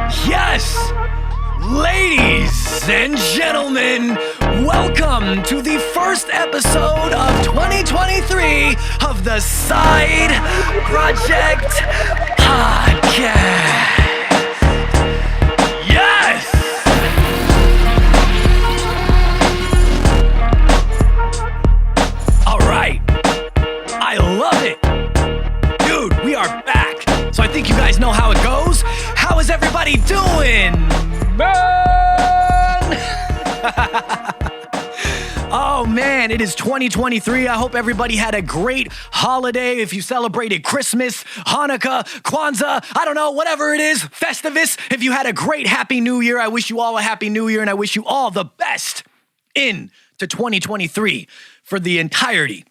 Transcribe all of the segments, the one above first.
Yes! Ladies and gentlemen, welcome to the first episode of 2023 of the Side Projekt Podcast. Yes! All right. I love it. Dude, we are back. So I think you guys know how it goes. How is everybody doing, man? Oh man, it is 2023. I hope everybody had a great holiday. If you celebrated Christmas, Hanukkah, Kwanzaa, I don't know, whatever it is, Festivus. If you had a great Happy New Year, I wish you all a Happy New Year, and I wish you all the best into 2023 for the entirety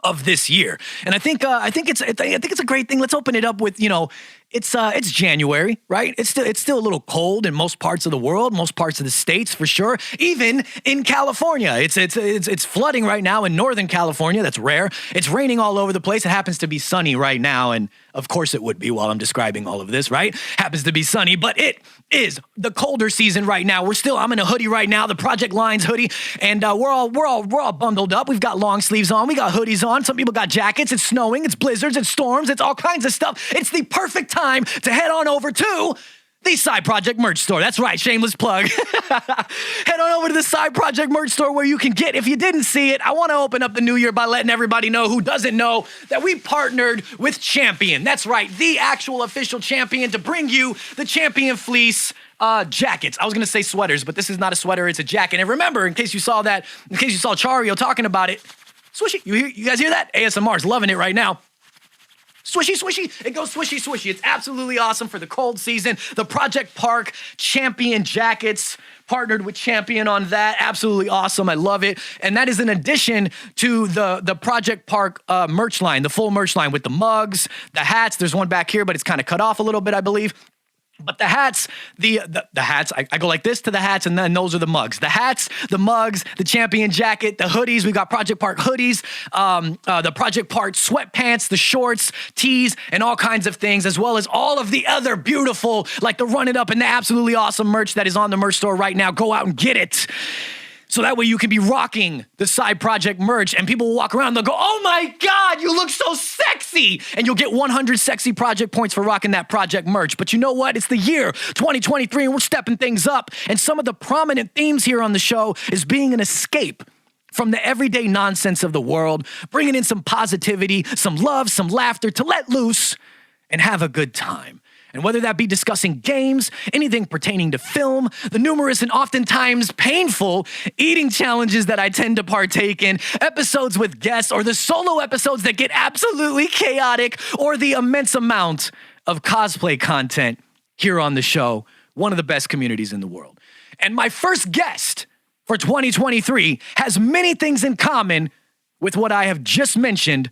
of this year. And I think it's a great thing. Let's open it up with, it's January, right? It's still a little cold in most parts of the world, most parts of the states for sure. Even in California, it's flooding right now in Northern California. That's rare. It's raining all over the place. It happens to be sunny right now, and of course it would be while I'm describing all of this, right? Happens to be sunny, but it is the colder season right now. I'm in a hoodie right now, the Projekt Lines hoodie, and we're all bundled up. We've got long sleeves on, we got hoodies on. Some people got jackets. It's snowing, it's blizzards, it's storms, it's all kinds of stuff. It's the perfect time to head on over to the Side Projekt merch store. That's right, shameless plug. Head on over to the Side Projekt merch store where you can get, if you didn't see it, I want to open up the new year by letting everybody know who doesn't know that we partnered with Champion. That's right, the actual official Champion to bring you the Champion Fleece jackets. I was going to say sweaters, but this is not a sweater, it's a jacket. And remember, in case you saw Chario talking about it, swishy, you guys hear that? ASMR's loving it right now. Swishy, swishy. It goes swishy, swishy. It's absolutely awesome for the cold season. The Projekt Park Champion jackets, partnered with Champion on that. Absolutely awesome. I love it. And that is in addition to the Projekt Park merch line, the full merch line with the mugs, the hats. There's one back here, but it's kind of cut off a little bit, I believe. But the hats, the hats, I go like this to the hats, and then those are the mugs. The hats, the mugs, the Champion jacket, the hoodies. We got Projekt Park hoodies, the Projekt Park sweatpants, the shorts, tees, and all kinds of things, as well as all of the other beautiful, like the Run It Up and the absolutely awesome merch that is on the merch store right now. Go out and get it. So that way you can be rocking the Side Projekt merch, and people will walk around, they'll go, oh my God, you look so sexy. And you'll get 100 sexy Projekt points for rocking that Projekt merch. But you know what? It's the year 2023 and we're stepping things up. And some of the prominent themes here on the show is being an escape from the everyday nonsense of the world, bringing in some positivity, some love, some laughter to let loose and have a good time. And whether that be discussing games, anything pertaining to film, the numerous and oftentimes painful eating challenges that I tend to partake in, episodes with guests, or the solo episodes that get absolutely chaotic, or the immense amount of cosplay content here on the show, one of the best communities in the world. And my first guest for 2023 has many things in common with what I have just mentioned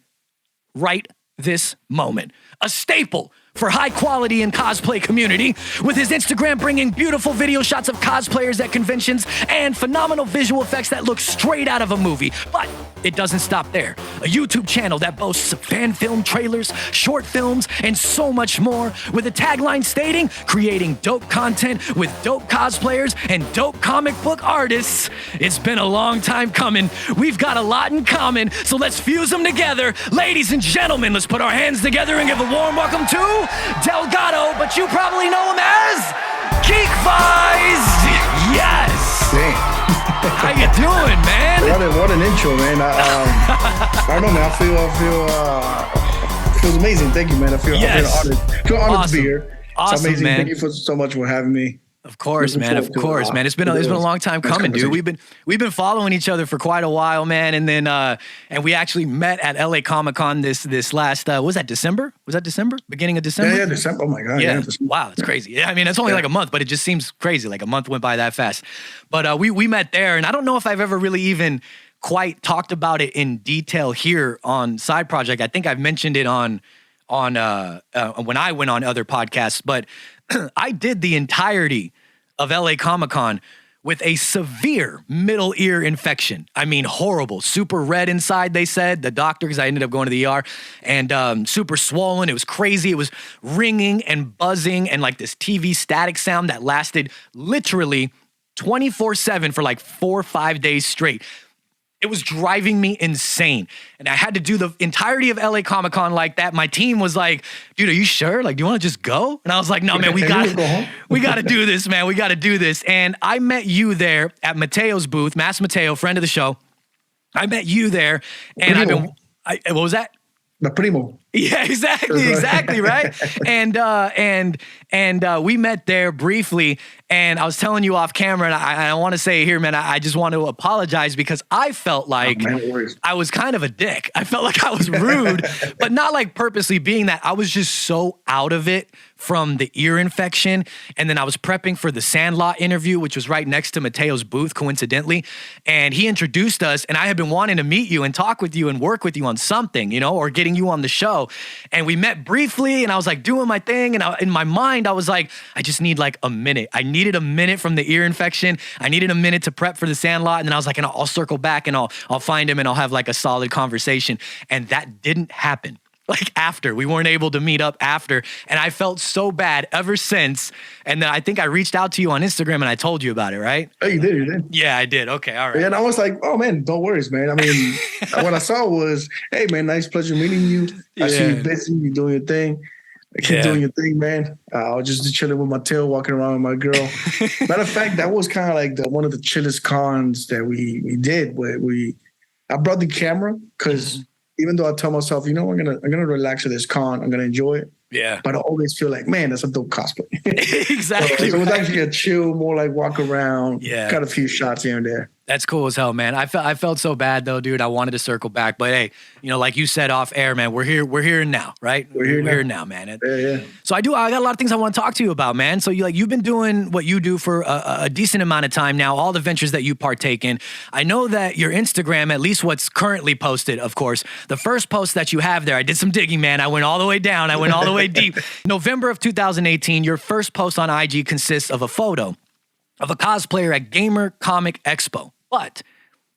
right this moment. A staple for high quality in cosplay community, with his Instagram bringing beautiful video shots of cosplayers at conventions and phenomenal visual effects that look straight out of a movie. But it doesn't stop there. A YouTube channel that boasts fan film trailers, short films, and so much more, with a tagline stating, creating dope content with dope cosplayers and dope comic book artists. It's been a long time coming. We've got a lot in common, so let's fuse them together. Ladies and gentlemen, let's put our hands together and give a warm welcome to Delgado, but you probably know him as GeekVised. Yes. Dang. How you doing, man? What an intro, man. I don't know, man. I feel feels amazing. Thank you, man. I feel honored. To be here. Awesome, it's amazing. Man. Thank you so much for having me. Of course, man. Of course, man. It's been a long time coming, dude. We've been following each other for quite a while, man. And then and we actually met at LA Comic-Con this last was that December? Was that December? Beginning of December? Yeah, December. Oh my God. Yeah. Wow, that's crazy. Yeah, I mean, it's only like a month, but it just seems crazy. Like a month went by that fast. But we met there, and I don't know if I've ever really even quite talked about it in detail here on Side Projekt. I think I've mentioned it on when I went on other podcasts, but I did the entirety of LA Comic-Con with a severe middle ear infection. I mean, horrible, super red inside, they said, the doctor, because I ended up going to the ER, and super swollen. It was crazy. It was ringing and buzzing and like this TV static sound that lasted literally 24/7 for like 4 or 5 days straight. It was driving me insane. And I had to do the entirety of LA Comic-Con like that. My team was like, dude, are you sure? Like, do you want to just go? And I was like, no, man, we got to do this, man. We got to do this. And I met you there at Mateo's booth, Mass Mateo, friend of the show. I met you there. And what was that? The primo. Yeah, exactly, right? And we met there briefly, and I was telling you off camera, and I want to say here, man, I just want to apologize because I felt like I was kind of a dick. I felt like I was rude, but not like purposely being that. I was just so out of it from the ear infection, and then I was prepping for the Sandlot interview, which was right next to Mateo's booth, coincidentally, and he introduced us, and I had been wanting to meet you and talk with you and work with you on something, you know, or getting you on the show. And we met briefly, and I was like doing my thing, and in my mind, I was like, I just need like a minute. I needed a minute from the ear infection. I needed a minute to prep for the Sandlot, and then I was like, and I'll circle back, and I'll find him, and I'll have like a solid conversation. And that didn't happen. Like after, we weren't able to meet up after, and I felt so bad ever since. And then I think I reached out to you on Instagram and I told you about it, right? Oh, you did. Yeah, I did. Okay, all right. And I was like, oh man, don't worry, man. I mean, what I saw was, hey man, nice pleasure meeting you. I see you busy, you doing your thing. Keep doing your thing, man. I was just chilling with my tail, walking around with my girl. Matter of fact, that was kind of like one of the chillest cons that we did. Where I brought the camera because even though I tell myself, you know, I'm gonna relax at this con, I'm gonna enjoy it. Yeah. But I always feel like, man, that's a dope cosplay. Exactly. So it was actually a chill, more like walk around. Yeah. Got a few shots here and there. That's cool as hell, man. I felt so bad though, dude. I wanted to circle back, but hey, you know, like you said off air, man, we're here now, right? We're here now, man. Yeah. So I got a lot of things I want to talk to you about, man. So you've been doing what you do for a decent amount of time now, all the ventures that you partake in. I know that your Instagram, at least what's currently posted, of course, the first post that you have there, I did some digging, man. I went all the way down. I went all the way deep. November of 2018, your first post on IG consists of a photo of a cosplayer at Gamer Comic Expo. But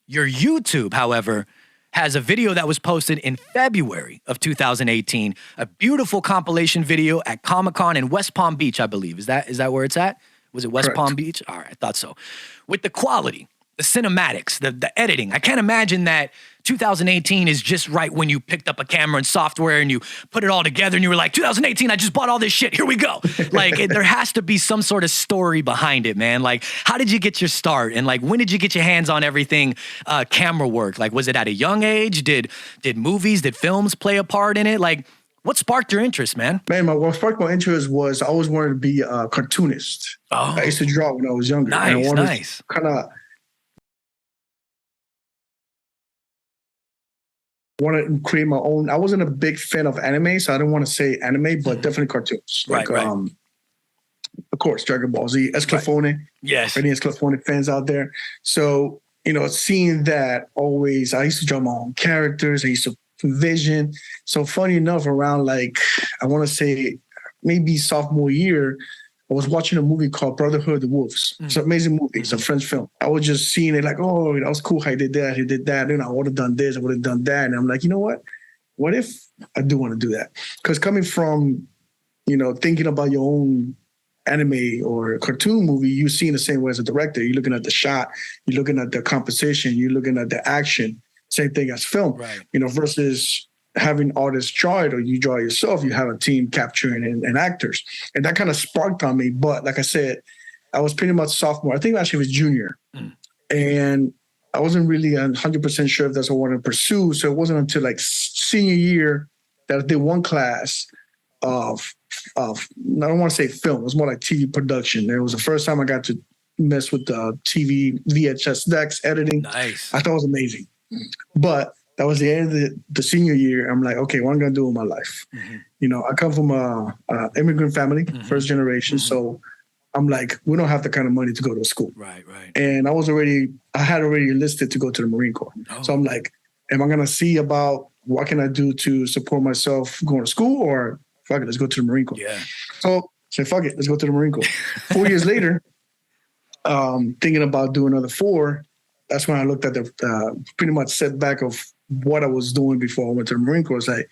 your YouTube, however, has a video that was posted in February of 2018, a beautiful compilation video at Comic-Con in West Palm Beach, I believe. Is that where it's at? Was it West Palm Beach? All right, I thought so. With the quality, the cinematics, the editing. I can't imagine that 2018 is just right when you picked up a camera and software and you put it all together and you were like, 2018, I just bought all this shit. Here we go. Like, there has to be some sort of story behind it, man. Like, how did you get your start? And like, when did you get your hands on everything camera work? Like, was it at a young age? Did movies, did films play a part in it? Like, what sparked your interest, man? Man, what sparked my interest was I always wanted to be a cartoonist. Oh. I used to draw when I was younger. Nice. Kind of wanted to create my own. I wasn't a big fan of anime, so I didn't want to say anime, but definitely cartoons. Like, right. Of course, Dragon Ball Z, Esclafone. Right. Yes. Any Esclafone fans out there. So, you know, seeing that always, I used to draw my own characters. I used to vision. So funny enough, around like, I want to say maybe sophomore year, I was watching a movie called Brotherhood of the Wolves. It's an amazing movie. It's a French film. I was just seeing it like, oh, that was cool how he did that. He did that. You know, I would have done this. I would have done that. And I'm like, you know what? What if I do want to do that? Because coming from, you know, thinking about your own anime or cartoon movie, you see in the same way as a director. You're looking at the shot. You're looking at the composition. You're looking at the action. Same thing as film. Right. You know, versus having artists draw it or you draw it yourself, you have a team capturing and actors. And that kind of sparked on me. But like I said, I was pretty much sophomore. I think actually it was junior. And I wasn't really 100% sure if that's what I wanted to pursue. So it wasn't until like senior year that I did one class of I don't want to say film. It was more like TV production. It was the first time I got to mess with the TV VHS decks, editing. Nice. I thought it was amazing. But that was the end of the senior year. I'm like, okay, what am I going to do with my life? You know, I come from a immigrant family, first generation. So I'm like, we don't have the kind of money to go to school. Right. And I had already enlisted to go to the Marine Corps. Oh. So I'm like, am I going to see about what can I do to support myself going to school, or fuck it, let's go to the Marine Corps. Yeah. So I said, fuck it, let's go to the Marine Corps. 4 years later, thinking about doing another 4, that's when I looked at the pretty much setback of what I was doing before I went to the Marine Corps. I was like,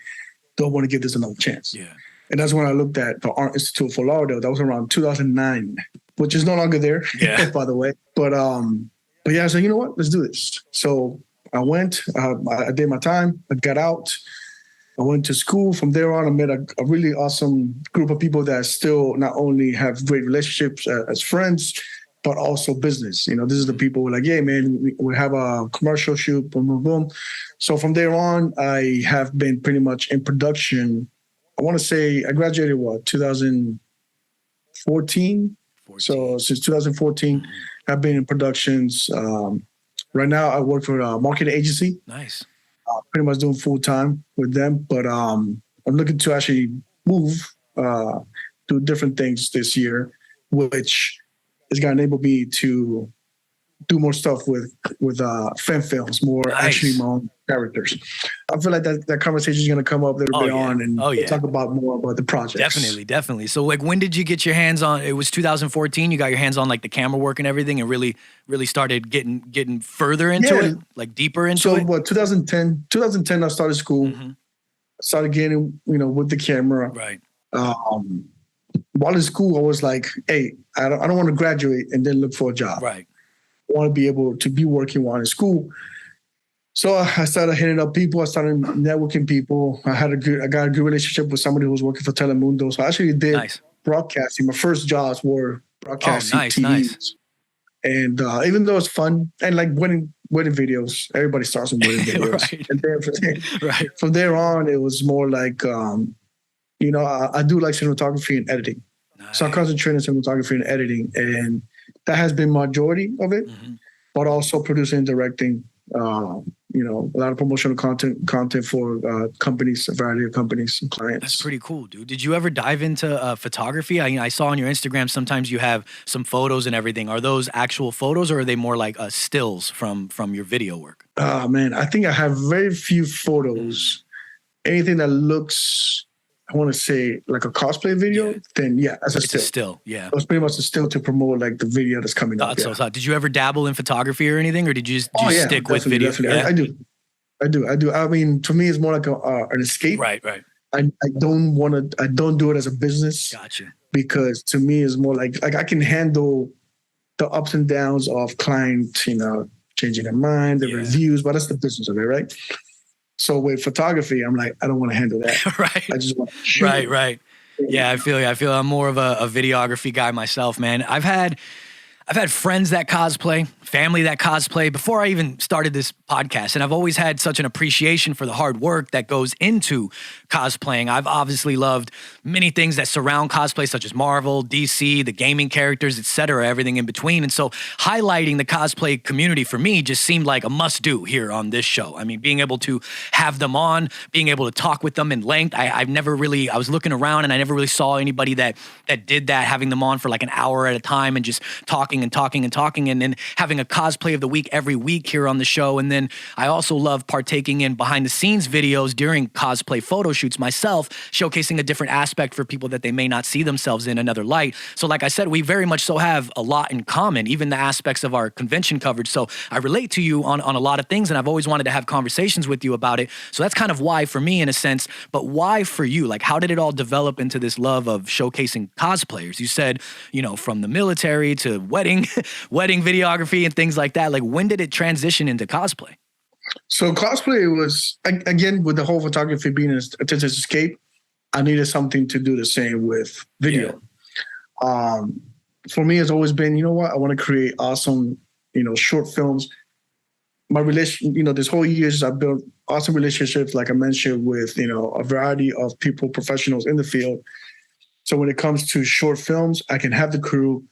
don't want to give this another chance. Yeah. And that's when I looked at the Art Institute for Lauderdale. That was around 2009, which is no longer there, by the way. But yeah, I said, you know what? Let's do this. So I went, I did my time, I got out, I went to school. From there on, I met a really awesome group of people that still not only have great relationships as friends, but also business. You know, this is the people who are like, yeah, man, we have a commercial shoot, boom, boom, boom. So from there on, I have been pretty much in production. I want to say I graduated, 2014? So since 2014, I've been in productions. Right now, I work for a marketing agency. Nice. Pretty much doing full time with them. But I'm looking to actually move, do different things this year, which is going to enable me to do more stuff with fan films, more actually my own characters. I feel like that conversation is going to come up a little bit on, and we'll talk about more about the project. Definitely. So like, when did you get your hands on, it was 2014, you got your hands on like the camera work and everything, and really started getting further into it, like deeper into it? So 2010, I started school, started getting, with the camera. Right. While in school, I was like, hey, I don't want to graduate and then look for a job. Right. I want to be able to be working while in school. So I started hitting up people. I started networking people. I got a good relationship with somebody who was working for Telemundo. So I actually did broadcasting. My first jobs were broadcasting TVs. Nice. And even though it's fun and like wedding videos, everybody starts with wedding videos. Right. And then from there on, it was more like, I do like cinematography and editing. Nice. So I concentrate on cinematography and editing, and that has been majority of it, but also producing and directing, a lot of promotional content for companies, a variety of companies and clients. That's pretty cool, dude. Did you ever dive into photography? I saw on your Instagram sometimes you have some photos and everything. Are those actual photos, or are they more like stills from your video work? Man, I think I have very few photos. Anything that looks, I want to say, like a cosplay video, then it's a still. Yeah. It's pretty much a still to promote like the video that's coming up. So did you ever dabble in photography or anything, or did you stick with video? Definitely. I do. I mean, to me, it's more like an escape. Right. I don't do it as a business. Gotcha. Because to me, it's more like I can handle the ups and downs of clients, changing their mind, the reviews, but that's the business of it, right? So with photography, I'm like, I don't want to handle that. Right. I just want to shoot. Right. Yeah, I feel you. I'm more of a videography guy myself, man. I've had friends that cosplay, family that cosplay before I even started this podcast. And I've always had such an appreciation for the hard work that goes into cosplaying. I've obviously loved many things that surround cosplay, such as Marvel, DC, the gaming characters, etc., everything in between. And so highlighting the cosplay community for me just seemed like a must-do here on this show. I mean, being able to have them on, being able to talk with them in length. I was looking around and I never really saw anybody that did that, having them on for like an hour at a time and just talking and then having a cosplay of the week every week here on the show. And then I also love partaking in behind the scenes videos during cosplay photo shoots myself, showcasing a different aspect for people that they may not see themselves in another light. So like I said, we very much so have a lot in common, even the aspects of our convention coverage. So I relate to you on a lot of things, and I've always wanted to have conversations with you about it. So that's kind of why for me in a sense, but why for you? Like, how did it all develop into this love of showcasing cosplayers? You said, from the military to wedding videography and things like that. Like, when did it transition into cosplay? So cosplay was, again, with the whole photography being an artistic escape, I needed something to do the same with video. Yeah. For me, it's always been, I want to create awesome, short films. My this whole years, I've built awesome relationships, like I mentioned, with, a variety of people, professionals in the field. So when it comes to short films, I can have the crew,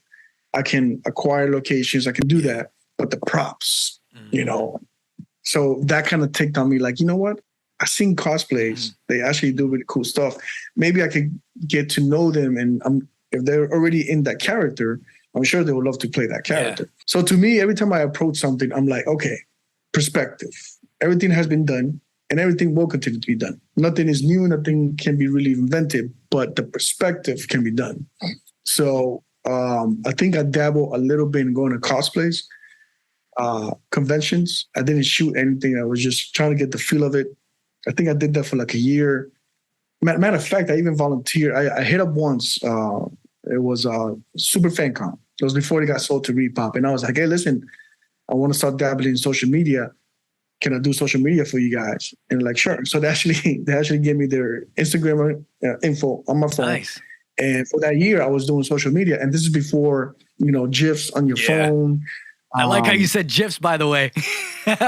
I can acquire locations, I can do that, but the props, so that kind of ticked on me, like, you know what? I've seen cosplays. They actually do really cool stuff. Maybe I could get to know them, and if they're already in that character, I'm sure they would love to play that character. Yeah. So to me, every time I approach something, I'm like, okay, perspective. Everything has been done, and everything will continue to be done. Nothing is new, nothing can be really invented, but the perspective can be done. So I think I dabbled a little bit in going to cosplays, conventions. I didn't shoot anything. I was just trying to get the feel of it. I think I did that for like a year. Matter of fact, I even volunteered. I hit up once. It was Super Fan Con. It was before it got sold to Repop. And I was like, hey, listen, I want to start dabbling in social media. Can I do social media for you guys? And they're like, sure. So they actually gave me their Instagram info on my phone. Nice. And for that year, I was doing social media. And this is before, GIFs on your phone. I like how you said GIFs, by the way. I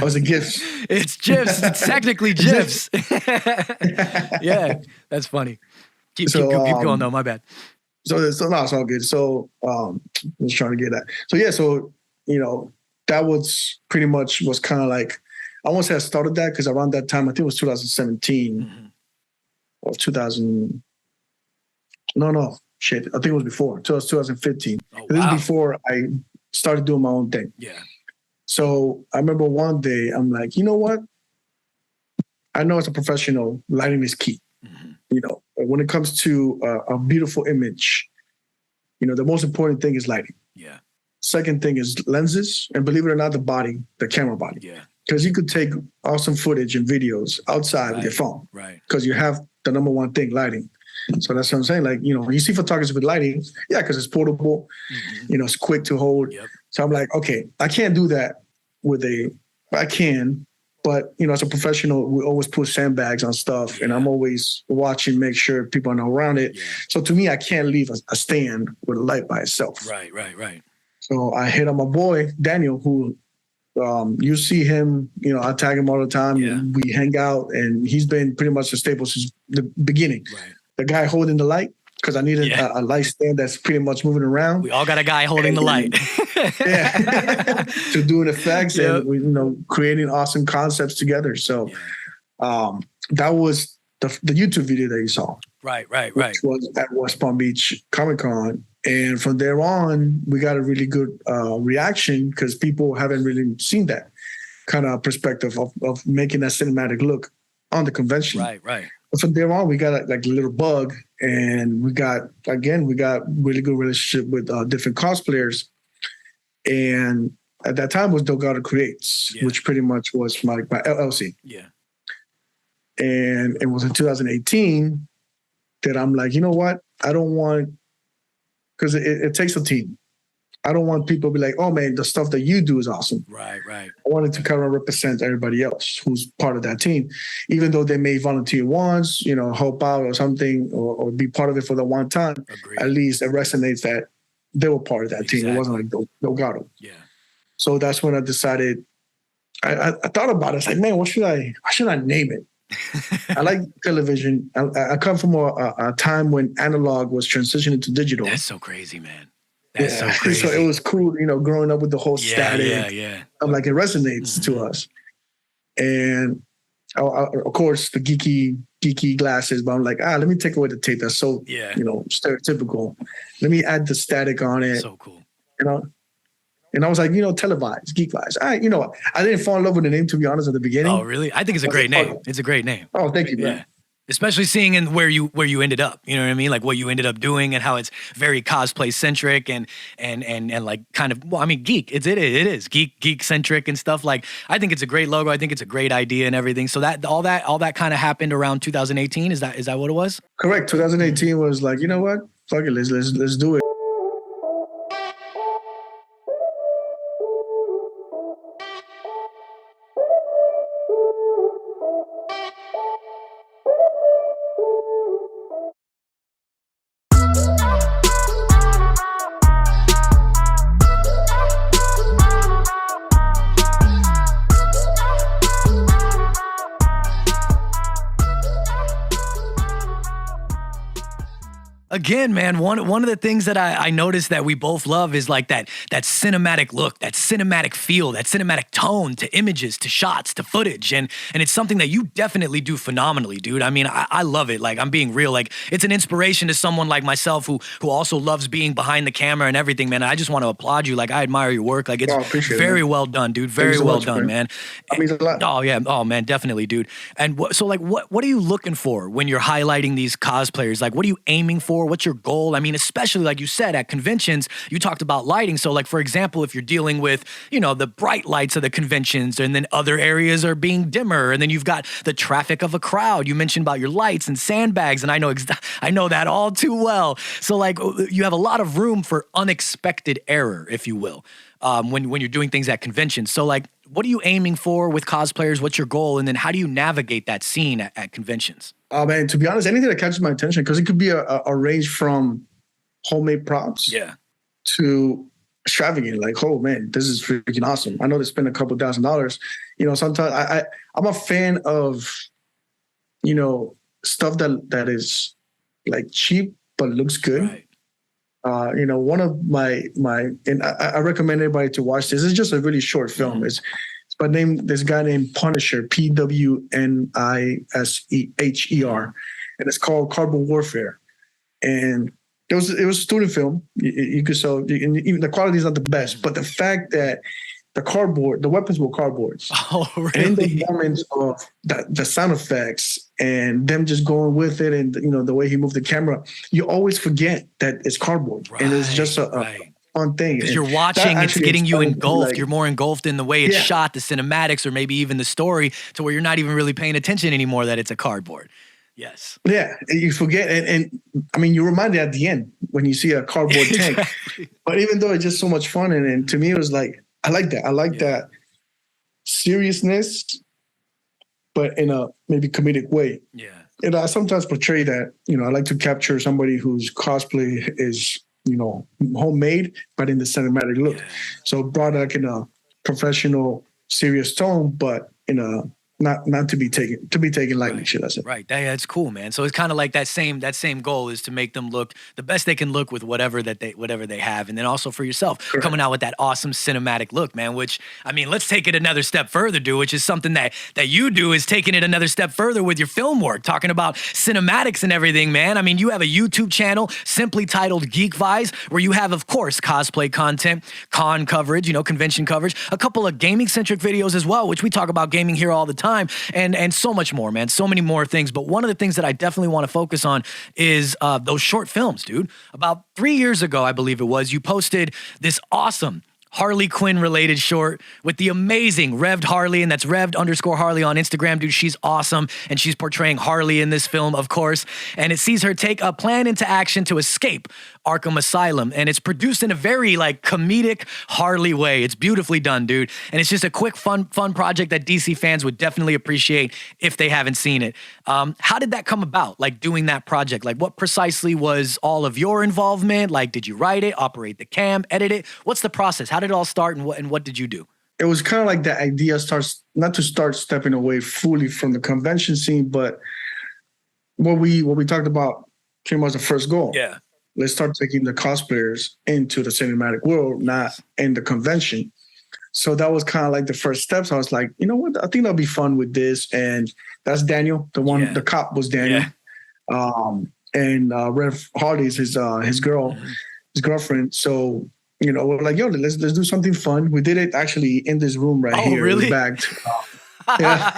was a GIFs. It's GIFs. It's technically GIFs. Yeah, that's funny. Keep going, though. My bad. So no, it's all good. So I was trying to get that. So yeah, that was pretty much was kind of like, I won't say I started that because around that time, I think it was 2017 or 2000. No, shit. I think it was before. It was 2015. Oh, wow. This is before I started doing my own thing. Yeah. So I remember one day I'm like, you know what? I know as a professional, lighting is key. When it comes to a beautiful image, the most important thing is lighting. Yeah. Second thing is lenses, and believe it or not, the camera body. Yeah. Because you could take awesome footage and videos outside with your phone. Right. Because you have the number one thing, lighting. So that's what I'm saying. Like, you see photographers with lighting, because it's portable, it's quick to hold. Yep. So I'm like, okay, I can't do that I can, but, as a professional, we always put sandbags on stuff, and I'm always watching, make sure people are not around it. Yeah. So to me, I can't leave a stand with a light by itself. Right. So I hit on my boy, Daniel, who you see him, I tag him all the time. Yeah. And we hang out, and he's been pretty much a staple since the beginning. Right. The guy holding the light, because I needed a light stand that's pretty much moving around. We all got a guy holding the light. To doing effects and creating awesome concepts together. So that was the YouTube video that you saw. Right. Which was at West Palm Beach Comic Con. And from there on, we got a really good reaction because people haven't really seen that kind of perspective of making that cinematic look on the convention. Right. But from there on, we got like a little bug, and we got really good relationship with different cosplayers. And at that time was Delgado Creates, which pretty much was my LLC. Yeah. And it was in 2018 that I'm like, you know what? I don't want, because it takes a team. I don't want people to be like, oh man, the stuff that you do is awesome. Right. I wanted to kind of represent everybody else who's part of that team, even though they may volunteer once, help out or something, or be part of it for the one time. Agreed. At least it resonates that they were part of that team. It wasn't like Delgado. Yeah. So that's when I decided, I thought about it. It's like, man, how should I name it? I like television. I come from a time when analog was transitioning to digital. That's so crazy, man. That's so crazy. So it was cool, growing up with the whole static. Yeah. I'm like, it resonates to us. And of course, the geeky glasses, but I'm like, let me take away the tape. That's so, stereotypical. Let me add the static on it. So cool. And I was like, televised, GeekVised. I didn't fall in love with the name, to be honest, at the beginning. Oh, really? I think it's a great name. It's a great name. Oh, thank you, man. Yeah. Especially seeing in where you ended up, you know what I mean? Like what you ended up doing and how it's very cosplay centric and like kind of, well, I mean, geek. It is geek centric and stuff. Like, I think it's a great logo. I think it's a great idea and everything. So that all that kind of happened around 2018. Is that what it was? Correct. 2018 was like, you know what? Fuck it. Let's do it. Again, man, one of the things that I noticed that we both love is like that cinematic look, that cinematic feel, that cinematic tone to images, to shots, to footage. And it's something that you definitely do phenomenally, dude. I mean, I love it. Like, I'm being real. Like, it's an inspiration to someone like myself who also loves being behind the camera and everything, man. I just want to applaud you. Like, I admire your work. Like, it's very well done, dude. Very well done, man. That means a lot. Oh, yeah. Oh, man, definitely, dude. And so, like, what are you looking for when you're highlighting these cosplayers? Like, what are you aiming for? for? What's your goal? I mean, especially like you said, at conventions, you talked about lighting. So like, for example, if you're dealing with, you know, the bright lights of the conventions and then other areas are being dimmer and then you've got the traffic of a crowd. You mentioned about your lights and sandbags and I know that all too well. So like you have a lot of room for unexpected error, if you will, when you're doing things at conventions. So like, what are you aiming for with cosplayers? What's your goal? And then how do you navigate that scene at conventions? Oh man, to be honest, anything that catches my attention, because it could be a range from homemade props to extravagant. Like, oh man, this is freaking awesome. I know they spend a couple $1,000s. You know, sometimes I'm a fan of, you know, stuff that is like cheap but looks good. Right. You know, one of my and I recommend everybody to watch this. It's just a really short film. Mm-hmm. It's by this guy named Punisher, Pwnisher, and it's called Cardboard Warfare. And it was a student film. You could sell, and even the quality is not the best, but the fact that the weapons were cardboards. Oh, really? And in the moments of the sound effects and them just going with it, and you know the way he moved the camera, you always forget that it's cardboard, and it's just a fun thing. Because you're watching, it's getting you engulfed. Like, you're more engulfed in the way it's shot, the cinematics, or maybe even the story, to where you're not even really paying attention anymore that it's a cardboard. Yes. Yeah, you forget, and I mean, you're reminded at the end when you see a cardboard tank. But even though it's just so much fun, and to me, it was like, I like that. I like that seriousness, but in a maybe comedic way. Yeah. And I sometimes portray that, you know, I like to capture somebody whose cosplay is, you know, homemade, but in the cinematic look. Yeah. So brought like in a professional, serious tone, but in a not to be taken lightly, should I say? Right. That's cool, man. So it's kind of like that same goal is to make them look the best they can look with whatever they have, and then also for yourself, correct, coming out with that awesome cinematic look, man. Which, I mean, let's take it another step further, dude. Which is something that you do, is taking it another step further with your film work, talking about cinematics and everything, man. I mean, you have a YouTube channel simply titled GeekVised, where you have, of course, cosplay content, con coverage, you know, convention coverage, a couple of gaming centric videos as well, which we talk about gaming here all the time. And so much more, man. So many more things. But one of the things that I definitely want to focus on is those short films, dude. About 3 years ago, I believe it was, you posted this awesome Harley Quinn related short with the amazing Revved Harley, and that's Revved_Harley on Instagram, dude. She's awesome, and she's portraying Harley in this film, of course, and it sees her take a plan into action to escape Arkham Asylum, and it's produced in a very like comedic Harley way. It's beautifully done, dude, and it's just a quick, fun project that DC fans would definitely appreciate if they haven't seen it. How did that come about, like doing that project? Like what precisely was all of your involvement? Like, did you write it, operate the cam, edit it? What's the process? How did it all start, and what did you do? It was kind of like the idea not to start stepping away fully from the convention scene, but what we talked about pretty much the first goal. Yeah. Let's start taking the cosplayers into the cinematic world, not in the convention. So that was kind of like the first steps. I was like, you know what? I think that'll be fun with this. And that's Daniel. The cop was Daniel. Yeah. And Rev Hardy is his girl, his girlfriend. So, you know, we're like, yo, let's do something fun. We did it actually in this room right here. Oh, really? We bagged. Yeah.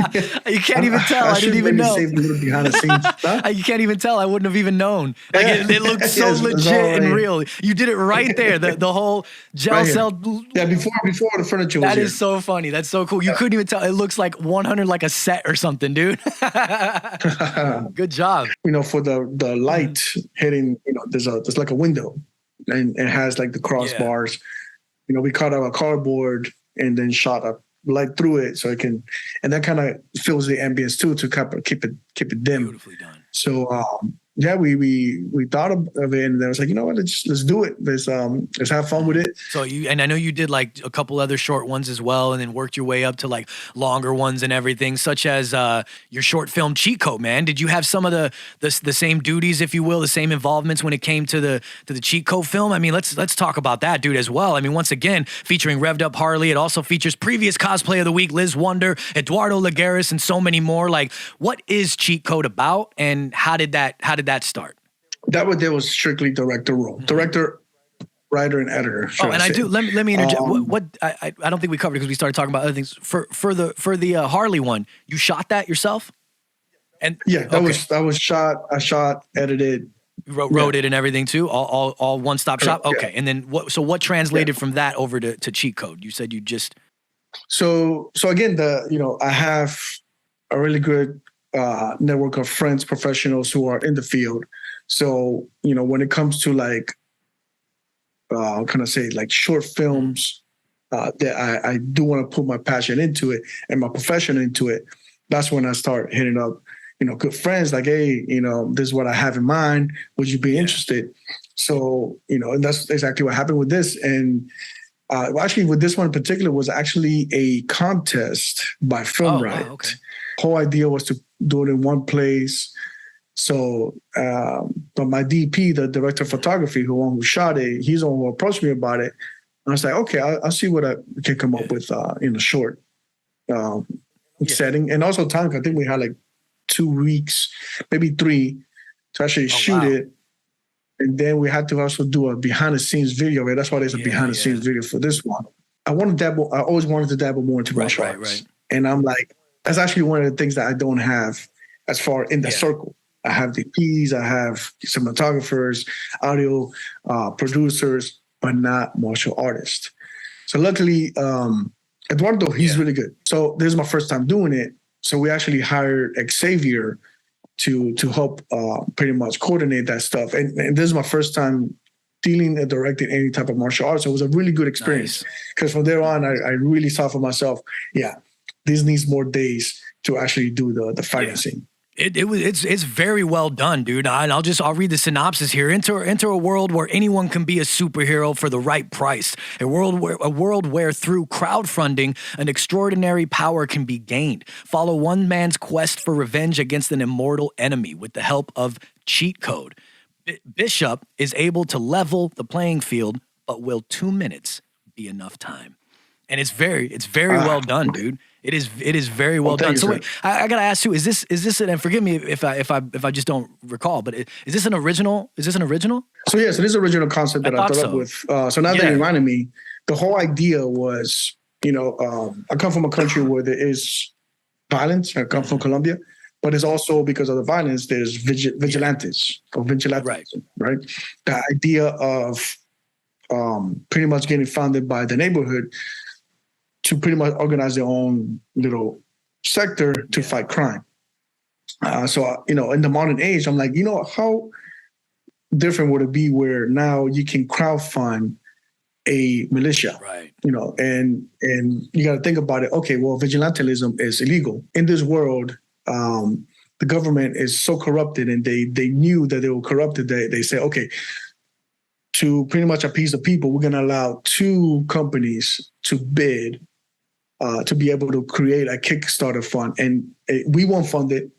You can't even tell. I didn't even know. Behind the scenes. Huh? You can't even tell. I wouldn't have even known. Like it looked so legit and real. You did it right there. The whole gel cell. Yeah, before the furniture was That here. is so funny. That's so cool. You couldn't even tell. It looks like 100, like a set or something, dude. Good job. You know, for the light hitting, you know, there's like a window, and it has like the crossbars. Yeah. You know, we cut out a cardboard and then shot a light through it so it can, and that kind of fills the ambience too, to keep it dim. Beautifully done. So yeah, we thought of it, and then I was like, you know what, let's do it. Let's have fun with it. So and I know you did like a couple other short ones as well, and then worked your way up to like longer ones and everything, such as your short film Cheat Code, man. Did you have some of the same duties, if you will, the same involvements when it came to the Cheat Code film? I mean, let's talk about that, dude, as well. I mean, once again, featuring Revved Up Harley. It also features previous Cosplay of the Week Lis Wonder, Eduardo Lagares, and so many more. Like, what is Cheat Code about, and how did that start? That was strictly director role. Director, writer, and editor. Let me interject. I don't think we covered it because we started talking about other things. For the Harley one, you shot that yourself? And yeah, that was shot. I shot, edited, wrote it and everything too. All one stop shop. Correct, Okay, and then what translated from that over to cheat code? You said you just. So again, I have a really good network of friends, professionals who are in the field. So when it comes to like, how can I say, like short films, that I do want to put my passion into it and my profession into it. That's when I start hitting up, good friends like, hey, this is what I have in mind. Would you be interested? So, and that's exactly what happened with this. And actually with this one in particular was actually a contest by Film Riot. Wow, okay. Whole idea was to do it in one place. So, but my DP, the director of photography, who shot it, he's the one who approached me about it. And I was like, okay, I'll see what I can come up with in a short setting. And also time, I think we had like 2 weeks, maybe 3 to actually shoot it. And then we had to also do a behind the scenes video. Right? That's why there's a behind the scenes video for this one. I always wanted to dabble more into martial arts. Right. And I'm like, that's actually one of the things that I don't have as far in the circle. I have DPs, I have cinematographers, audio producers, but not martial artists. So luckily, Eduardo, he's really good. So this is my first time doing it. So we actually hired Xavier to help pretty much coordinate that stuff. And this is my first time dealing and directing any type of martial arts. So it was a really good experience because from there on, I really saw for myself, this needs more days to actually do the fighting scene. It's very well done, dude. I'll read the synopsis here. Enter a world where anyone can be a superhero for the right price. A world where through crowdfunding an extraordinary power can be gained. Follow one man's quest for revenge against an immortal enemy with the help of cheat code. Bishop is able to level the playing field, but will 2 minutes be enough time? And it's very well done, dude. It is very well done. So wait, I gotta ask you: Is this and forgive me if I just don't recall, but is this an original? Is this an original? So yes, it is an original concept that I thought up with. So now that you reminded me, the whole idea was, I come from a country where there is violence. I come from Colombia, but it's also because of the violence. There's vigilantes or vigilantes, right? The idea of pretty much getting founded by the neighborhood to pretty much organize their own little sector to fight crime. So, in the modern age, I'm like, how different would it be where now you can crowdfund a militia, right? And you got to think about it. Okay, well, vigilantism is illegal in this world. The government is so corrupted, and they knew that they were corrupted. They say, okay, to pretty much appease the people, we're going to allow 2 companies to bid to be able to create a Kickstarter fund. And we won't fund it.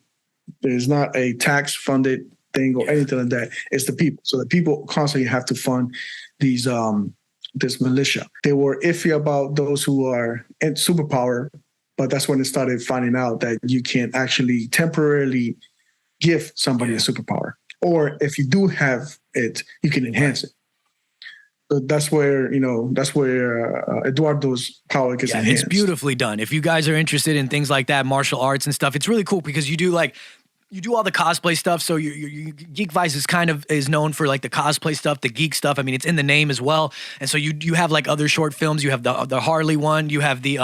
There's not a tax-funded thing or anything like that. It's the people. So the people constantly have to fund these this militia. They were iffy about those who are in superpower, but that's when they started finding out that you can actually temporarily give somebody a superpower. Or if you do have it, you can enhance it. So that's where Eduardo's power gets enhanced. It's beautifully done. If you guys are interested in things like that, martial arts and stuff, it's really cool because you do all the cosplay stuff. So GeekVised is known for like the cosplay stuff, the geek stuff. I mean, it's in the name as well. And so you have like other short films. You have the Harley one. You have the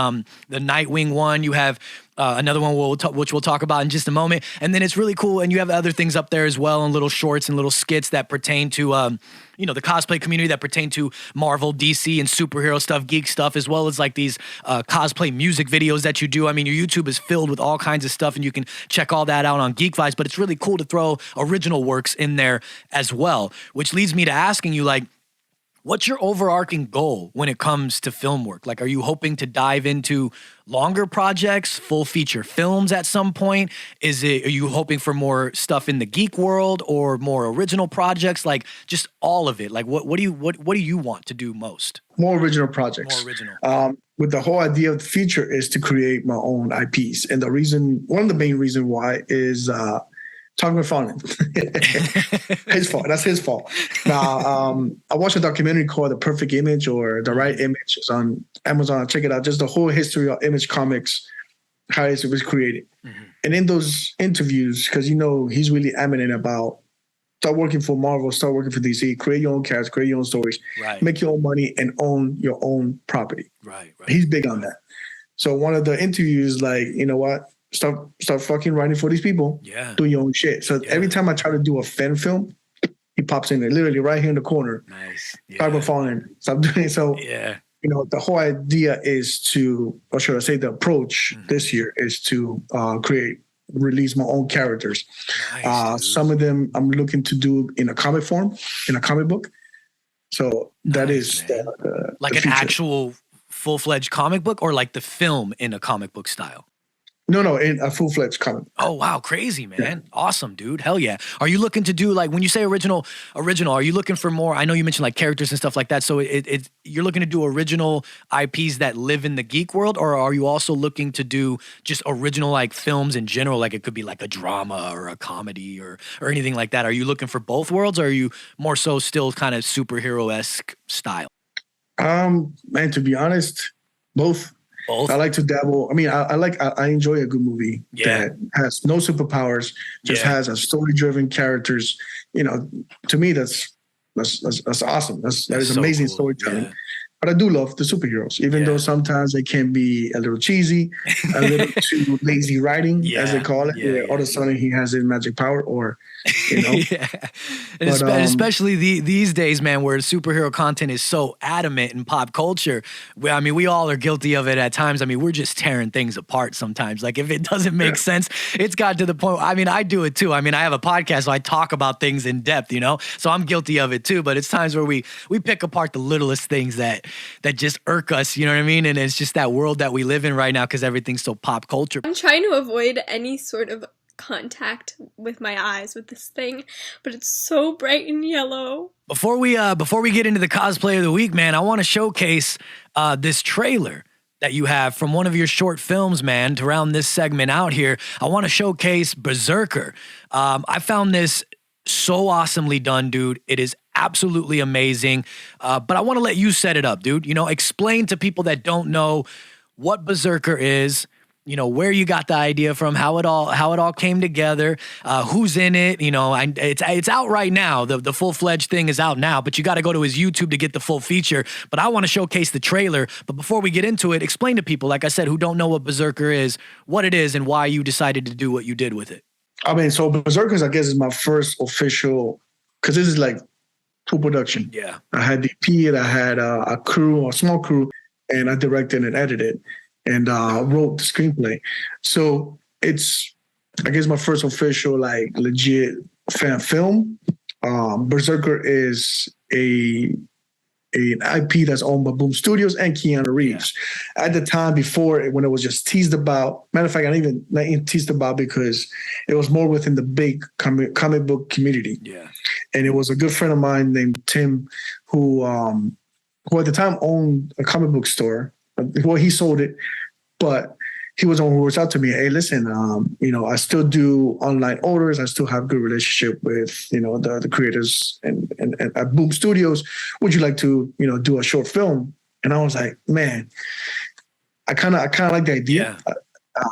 Nightwing one. You have another one which we'll talk about in just a moment. And then it's really cool. And you have other things up there as well, and little shorts and little skits that pertain to the cosplay community, that pertain to Marvel, DC, and superhero stuff, geek stuff, as well as like these cosplay music videos that you do. I mean, your YouTube is filled with all kinds of stuff, and you can check all that out on GeekVised. But it's really cool to throw original works in there as well, which leads me to asking you, like, what's your overarching goal when it comes to film work? Like, are you hoping to dive into longer projects, full feature films at some point? Are you hoping for more stuff in the geek world or more original projects? Like, just all of it. Like, what do you want to do most? More original projects. More original. With the whole idea of the feature is to create my own IPs. And one of the main reasons why is Tom McFarlane. His fault. That's his fault. Now, I watched a documentary called The Perfect Image or The Right Image. It's on Amazon. Check it out. Just the whole history of Image Comics, how it was created. Mm-hmm. And in those interviews, because he's really eminent about start working for Marvel, start working for DC, create your own characters, create your own stories, Right. make your own money, and own your own property. Right. He's big on that. So one of the interviews, like, you know what? Start fucking writing for these people. Yeah. Do your own shit. So every time I try to do a fan film, he pops in there, literally right here in the corner. Nice. Start falling. Stop doing so. Yeah. You know, the whole idea is to, or should I say, the approach this year is to release my own characters. Nice, some of them I'm looking to do in a comic form, in a comic book. So that is like the an future. actual full-fledged comic book, or like the film in a comic book style? No, in a full-fledged comic. Oh, wow. Crazy, man. Yeah. Awesome, dude. Hell yeah. Are you looking to do, like, when you say original, are you looking for more? I know you mentioned like characters and stuff like that. So you're looking to do original IPs that live in the geek world, or are you also looking to do just original like films in general? Like it could be like a drama or a comedy or anything like that. Are you looking for both worlds, or are you more so still kind of superhero-esque style? Man, to be honest, both. I like to dabble. I mean, I enjoy a good movie that has no superpowers, just has a story-driven characters. You know, to me, that's awesome. That is so amazing cool. Storytelling. Yeah. But I do love the superheroes, even though sometimes they can be a little cheesy, a little too lazy writing, as they call it. All of a sudden, he has his magic power, or you know. And especially these days, man, where superhero content is so adamant in pop culture. I mean, we all are guilty of it at times. I mean, we're just tearing things apart sometimes. Like if it doesn't make sense, it's got to the point. I mean, I do it too. I mean, I have a podcast, so I talk about things in depth, you know. So I'm guilty of it too. But it's times where we pick apart the littlest things that just irk us, you know what I mean? And it's just that world that we live in right now because everything's so pop culture. I'm trying to avoid any sort of contact with my eyes with this thing, but it's so bright and yellow. Before we get into the cosplay of the week, man, I want to showcase this trailer that you have from one of your short films, man, to round this segment out here. I want to showcase Berserker. I found this so awesomely done, dude. It is absolutely amazing. But I want to let you set it up, dude. You know, explain to people that don't know what Berserker is, you know, where you got the idea from, how it all came together, who's in it. You know, it's out right now. The full-fledged thing is out now, but you got to go to his YouTube to get the full feature. But I want to showcase the trailer. But before we get into it, explain to people, like I said, who don't know what Berserker is, what it is, and why you decided to do what you did with it. I mean, so Berserkers, I guess, is my first official, because this is like full production. Yeah. I had DP, I had a small crew, and I directed and edited and wrote the screenplay. So it's, I guess, my first official, like, legit fan film. Berserker is an IP that's owned by Boom Studios and Keanu Reeves. Yeah. At the time before, when it was just teased about, matter of fact, not even teased about, because it was more within the big comic book community. Yeah. And it was a good friend of mine named Tim who at the time owned a comic book store. Well, he sold it, but he was the one who reached out to me. Hey, listen, you know, I still do online orders. I still have good relationship with, you know, the creators and at Boom Studios. Would you like to, you know, do a short film? And I was like, man, I kind of like the idea. Yeah.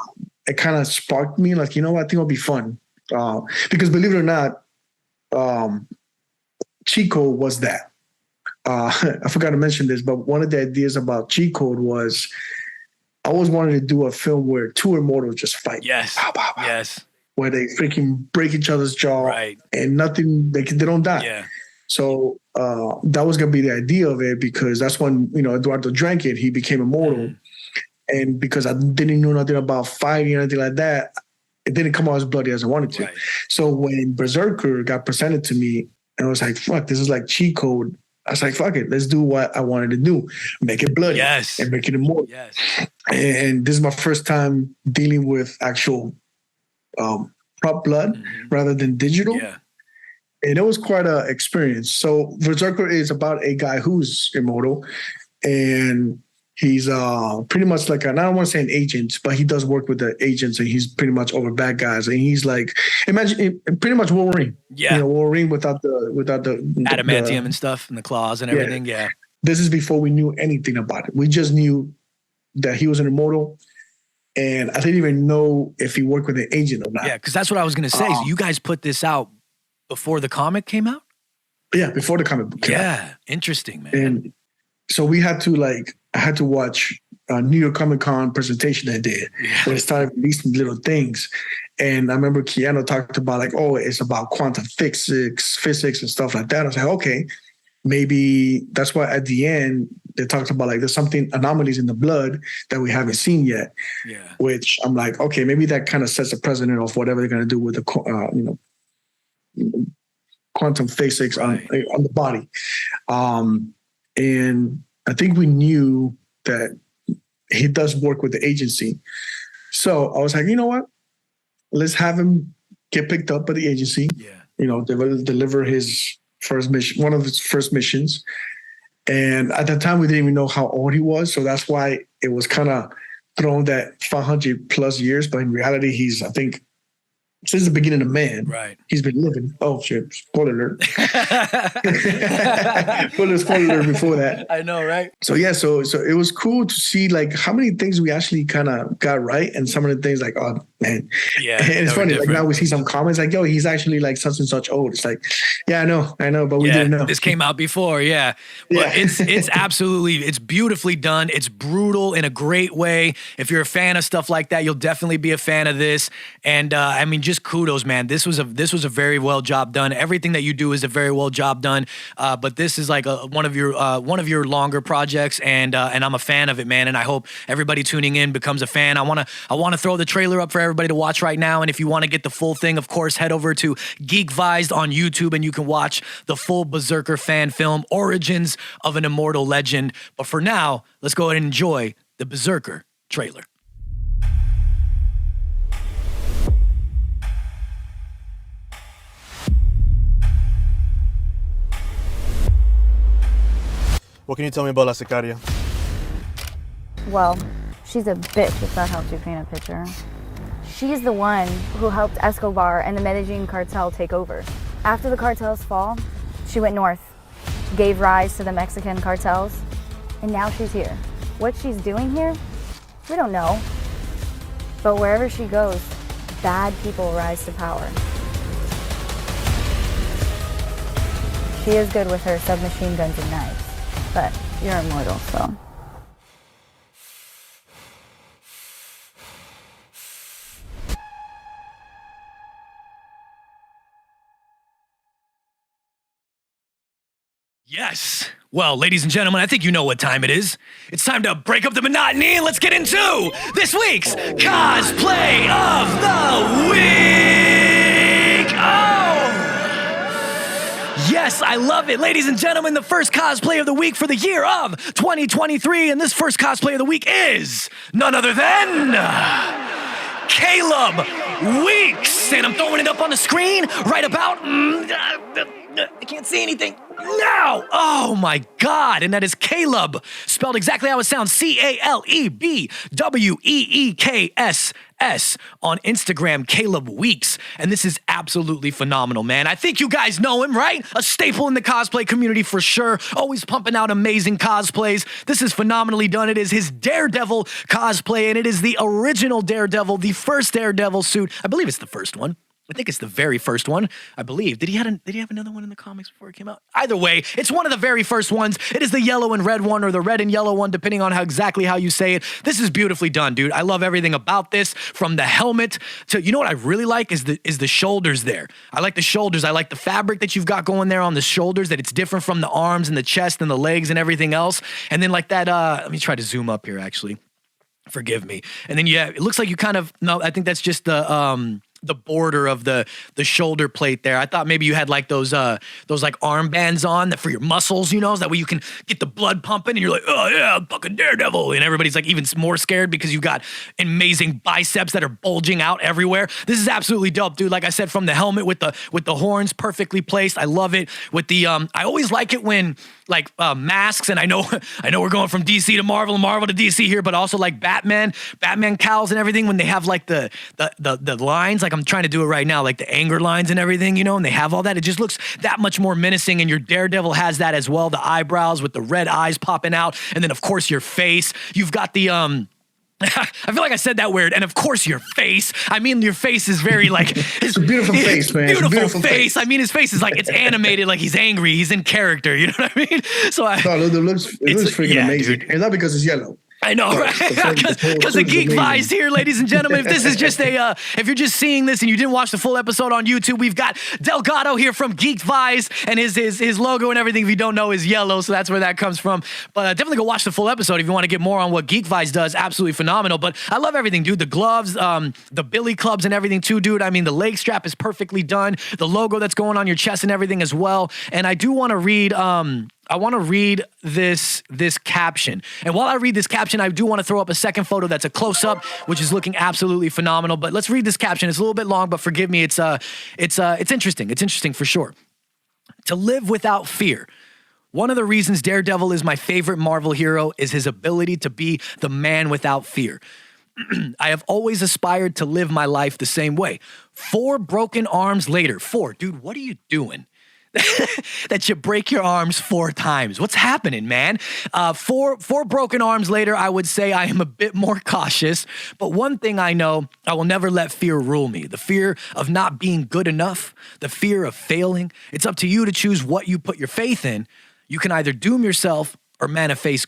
It kind of sparked me, like, you know what, I think it'll be fun. Because believe it or not, Cheat Code was that. I forgot to mention this, but one of the ideas about Cheat Code was I always wanted to do a film where two immortals just fight. Yes. Pow, pow, pow, yes. Where they freaking break each other's jaw, right, and nothing, they don't die. Yeah. So that was going to be the idea of it, because that's when, you know, Eduardo drank it, he became immortal. Mm. And because I didn't know nothing about fighting or anything like that, it didn't come out as bloody as I wanted to. Right. So when Berserker got presented to me, and I was like, fuck, this is like Cheat Code. I was like, fuck it, let's do what I wanted to do. Make it bloody. Yes. And make it immortal. Yes. And this is my first time dealing with actual prop blood rather than digital. Yeah. And it was quite an experience. So Berserker is about a guy who's immortal, and he's pretty much like I don't want to say an agent, but he does work with the agents, and he's pretty much over bad guys. And he's like, imagine pretty much Wolverine. Yeah, you know, Wolverine without the adamantium and stuff and the claws and everything. Yeah. This is before we knew anything about it. We just knew that he was an immortal, and I didn't even know if he worked with an agent or not. Yeah, because that's what I was gonna say. So you guys put this out before the comic came out? Yeah, before the comic book came out. Yeah, interesting, man. And so we had to I had to watch a New York Comic Con presentation I did where they started releasing little things. And I remember Keanu talked about like, oh, it's about quantum physics and stuff like that. I was like, okay, maybe that's why at the end they talked about like there's something anomalies in the blood that we haven't seen yet. Yeah. Which I'm like, okay, maybe that kind of sets a precedent of whatever they're going to do with the quantum physics on the body. And I think we knew that he does work with the agency. So I was like, you know what? Let's have him get picked up by the agency. Yeah. Deliver his first mission, one of his first missions. And at that time, we didn't even know how old he was. So that's why it was kind of thrown that 500 plus years. But in reality, he's, I think, since the beginning of man, right? He's been living. Oh shit! Spoiler alert! Spoiler alert before that. I know, right? So yeah, so it was cool to see like how many things we actually kind of got right, and some of the things like, oh man, yeah. And it's funny. Like now we see some comments like, yo, he's actually like such and such old. It's like, yeah, I know, but we didn't know. This came out before, yeah. But it's absolutely, it's beautifully done. It's brutal in a great way. If you're a fan of stuff like that, you'll definitely be a fan of this. And I mean, just kudos, man. This was a very well job done. Everything that you do is a very well job done. But this is like one of your longer projects, and I'm a fan of it, man. And I hope everybody tuning in becomes a fan. I want to throw the trailer up for everybody to watch right now. And if you want to get the full thing, of course, head over to GeekVised on YouTube, and you can watch the full Berserker fan film, Origins of an Immortal Legend. But for now, let's go ahead and enjoy the Berserker trailer. What can you tell me about La Sicaria? Well, she's a bitch, if that helps you paint a picture. She's the one who helped Escobar and the Medellin cartel take over. After the cartels fall, she went north, gave rise to the Mexican cartels, and now she's here. What she's doing here, we don't know. But wherever she goes, bad people rise to power. She is good with her submachine guns and knives, but you're immortal, so. Yes. Well, ladies and gentlemen, I think you know what time it is. It's time to break up the monotony and let's get into this week's Cosplay of the Week. Oh! Yes, I love it. Ladies and gentlemen, the first Cosplay of the Week for the year of 2023. And this first Cosplay of the Week is none other than Caleb Weeks. And I'm throwing it up on the screen right about... I can't see anything now. Oh my God. And that is Caleb, spelled exactly how it sounds. CalebWeekss on Instagram, Caleb Weeks. And this is absolutely phenomenal, man. I think you guys know him, right? A staple in the cosplay community for sure. Always pumping out amazing cosplays. This is phenomenally done. It is his Daredevil cosplay, and it is the original Daredevil, the first Daredevil suit. I believe it's the first one. I think it's the very first one, I believe. Did he have another one in the comics before it came out? Either way, it's one of the very first ones. It is the yellow and red one, or the red and yellow one, depending on exactly how you say it. This is beautifully done, dude. I love everything about this, from the helmet to, you know what I really like is the shoulders there. I like the shoulders. I like the fabric that you've got going there on the shoulders, that it's different from the arms and the chest and the legs and everything else. And then like that, let me try to zoom up here, actually. Forgive me. And then, yeah, it looks like you kind of, no, I think that's just the border of the shoulder plate there. I thought maybe you had like those like armbands on that for your muscles, you know, so that way you can get the blood pumping and you're like, oh yeah, I'm fucking Daredevil. And everybody's like even more scared because you've got amazing biceps that are bulging out everywhere. This is absolutely dope, dude. Like I said, from the helmet with the horns perfectly placed. I love it. With the, I always like it when like masks, and I know we're going from DC to Marvel and Marvel to DC here, but also like Batman cowls and everything, when they have like the lines, like I'm trying to do it right now, like the anger lines and everything, you know, and they have all that. It just looks that much more menacing, and your Daredevil has that as well. The eyebrows with the red eyes popping out, and then of course your face. You've got the I feel like I said that weird. And of course your face. I mean, your face is very like... It's a beautiful face, man. Beautiful face. I mean, his face is like, it's animated like he's angry. He's in character. You know what I mean? So it looks freaking amazing. Dude. And not because it's yellow. I know, right? Because the GeekVised here, ladies and gentlemen. If this is just if you're just seeing this and you didn't watch the full episode on YouTube, we've got Delgado here from GeekVised, and his logo and everything, if you don't know, is yellow, so that's where that comes from. But definitely go watch the full episode if you want to get more on what GeekVised does. Absolutely phenomenal. But I love everything, dude. The gloves, the billy clubs and everything too, dude. I mean, the leg strap is perfectly done. The logo that's going on your chest and everything as well. And I do want to read... I want to read this caption. And while I read this caption, I do want to throw up a second photo that's a close-up, which is looking absolutely phenomenal. But let's read this caption. It's a little bit long, but forgive me. It's interesting. It's interesting for sure. To live without fear. One of the reasons Daredevil is my favorite Marvel hero is his ability to be the man without fear. I have always aspired to live my life the same way. 4 broken arms later. 4. Dude, what are you doing? That you break your arms 4 times. What's happening, man? 4 broken arms later, I would say I am a bit more cautious. But one thing I know, I will never let fear rule me. The fear of not being good enough, the fear of failing. It's up to you to choose what you put your faith in. You can either doom yourself or manifest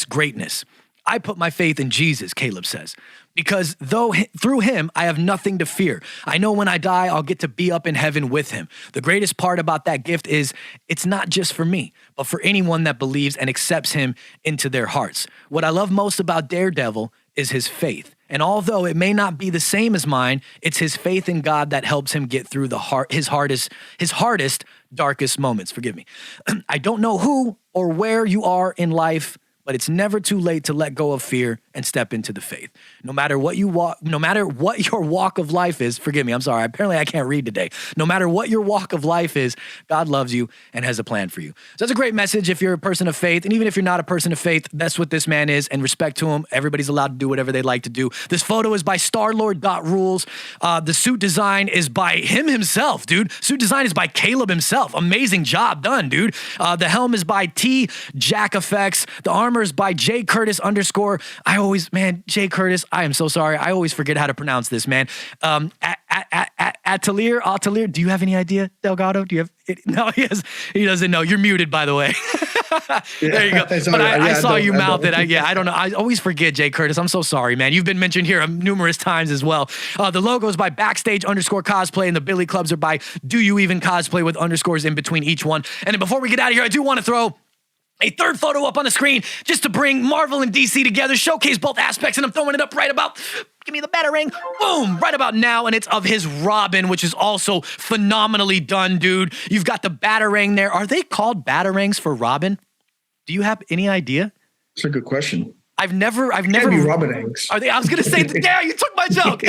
greatness. I put my faith in Jesus, Caleb says, because through him, I have nothing to fear. I know when I die, I'll get to be up in heaven with him. The greatest part about that gift is it's not just for me, but for anyone that believes and accepts him into their hearts. What I love most about Daredevil is his faith. And although it may not be the same as mine, it's his faith in God that helps him get through his hardest, darkest moments. Forgive me. I don't know who or where you are in life, but it's never too late to let go of fear and step into the faith. No matter what your walk of life is, forgive me, I'm sorry. Apparently I can't read today. No matter what your walk of life is, God loves you and has a plan for you. So that's a great message if you're a person of faith. And even if you're not a person of faith, that's what this man is. And respect to him. Everybody's allowed to do whatever they like to do. This photo is by Starlord.Rules. The suit design is by him himself, dude. Suit design is by Caleb himself. Amazing job done, dude. The helm is by T Jack Effects. The armor is by J Curtis _. J Curtis, I am so sorry. I always forget how to pronounce this, man. Atelier, do you have any idea, Delgado? Do you have it? No, he doesn't know. You're muted, by the way. There you go. But I saw you mouth it. I don't know. I always forget, J Curtis. I'm so sorry, man. You've been mentioned here numerous times as well. The logo is by Backstage _Cosplay, and the Billy Clubs are by Do You Even Cosplay with underscores in between each one. And then before we get out of here, I do want to throw a third photo up on the screen just to bring Marvel and DC together, showcase both aspects, and I'm throwing it up right about, give me the batarang, boom, right about now, and it's of his Robin, which is also phenomenally done, dude. You've got the batarang there. Are they called batarangs for Robin? Do you have any idea? That's a good question. I've never. Can't be Robin eggs. Are they? I was gonna say, yeah, you took my joke.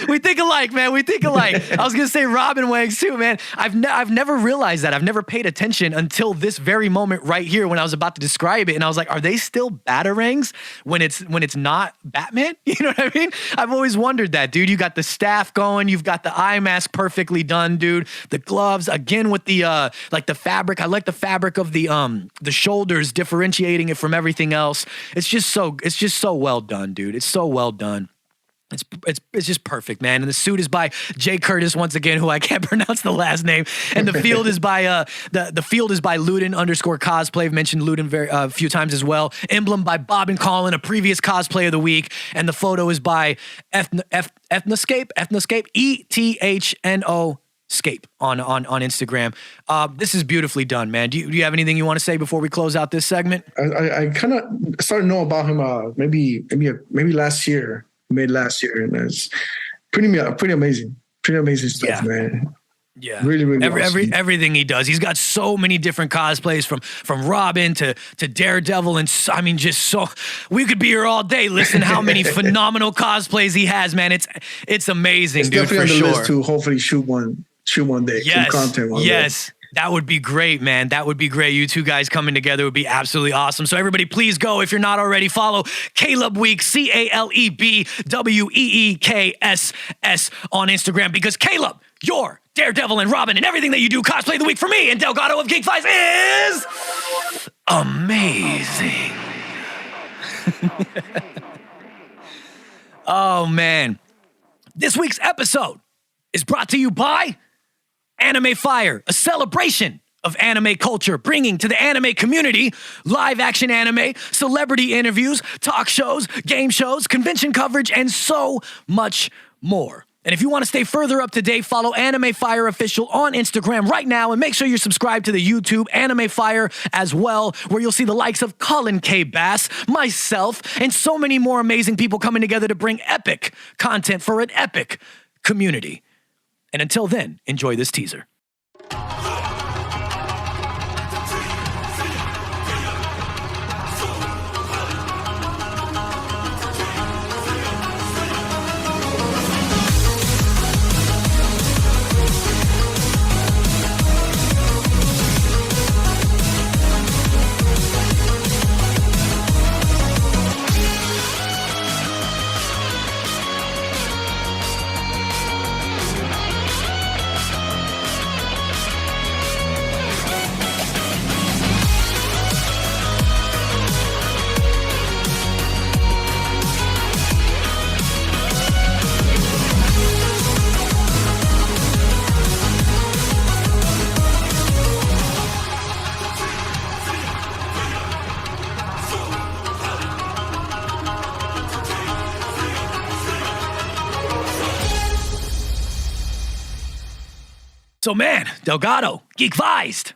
we think alike, man. We think alike. I was gonna say Robin Wangs too, man. I've never realized that. I've never paid attention until this very moment right here when I was about to describe it, and I was like, are they still batarangs when it's not Batman? You know what I mean? I've always wondered that, dude. You got the staff going. You've got the eye mask perfectly done, dude. The gloves again with the like the fabric. I like the fabric of the shoulders, differentiating it from everything else. It's just so well done, dude. It's so well done. It's just perfect, man. And the suit is by J Curtis once again, who I can't pronounce the last name. And the field is by the field is by Luden _Cosplay. I've mentioned Luden a few times as well. Emblem by Bob and Colin, a previous cosplay of the week. And the photo is by Ethnoscape ETHNO Scape on Instagram. This is beautifully done, man. Do you have anything you want to say before we close out this segment? I kind of started to know about him maybe mid last year, and it's pretty amazing stuff, man. Yeah, really awesome. Everything he does. He's got so many different cosplays from Robin to Daredevil, and I mean, just so we could be here all day. Listen, how many phenomenal cosplays he has, man. It's amazing, it's dude. Definitely For on the sure. list to hopefully shoot one day. Yes, some content one day. That would be great, man. That would be great. You two guys coming together would be absolutely awesome. So everybody, please go. If you're not already, follow Caleb Week, CalebWeekss on Instagram, because Caleb, you're Daredevil and Robin and everything that you do cosplay of the week for me and Delgado of GeekVised is amazing. Oh, man. This week's episode is brought to you by Anime Fire, a celebration of anime culture, bringing to the anime community live action anime, celebrity interviews, talk shows, game shows, convention coverage, and so much more. And if you want to stay further up to date, follow Anime Fire Official on Instagram right now, and make sure you're subscribed to the YouTube Anime Fire as well, where you'll see the likes of Colin K. Bass, myself, and so many more amazing people coming together to bring epic content for an epic community. And until then, enjoy this teaser. So, man, Delgado, GeekVised.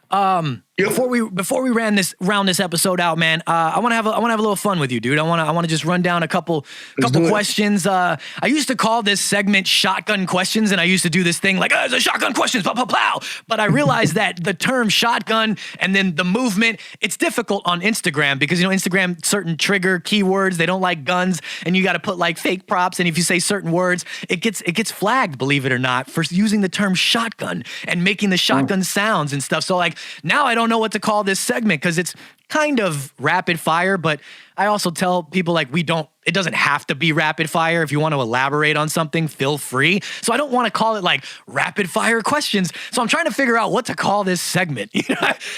Before we round this episode out, man, I want to have a little fun with you, dude. I want to just run down a couple questions. I used to call this segment shotgun questions, and I used to do this thing like, it's a shotgun questions, pow, pow, pow. But I realized that the term shotgun and then the movement, it's difficult on Instagram because, Instagram, certain trigger keywords, they don't like guns, and you got to put like fake props. And if you say certain words, it gets flagged, believe it or not, for using the term shotgun and making the shotgun sounds and stuff. So like now I don't know what to call this segment because it's kind of rapid fire, but I also tell people like it doesn't have to be rapid fire. If you want to elaborate on something, feel free. So I don't want to call it like rapid fire questions. So I'm trying to figure out what to call this segment.